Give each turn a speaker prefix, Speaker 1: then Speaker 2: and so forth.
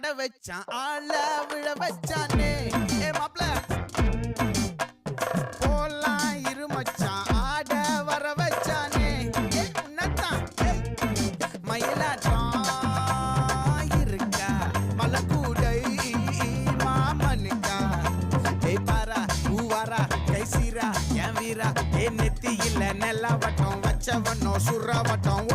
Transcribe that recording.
Speaker 1: ஆட வச்சான் ஆள விழ வச்சானே ஏ மாப்ள போலாம் இரு மச்சான் ஆட வர வச்சானே ஏ உன்னதான் மயிலாட்டம் இருக்கா மலக்கூடை மாமனுக்கா ஏய் பாரா ஊவாரா கைசீரா என் வீரா ஏ நெத்தி இல்ல நெல்லா வட்டம் வச்ச வண்ணம் சுறா வட்டம்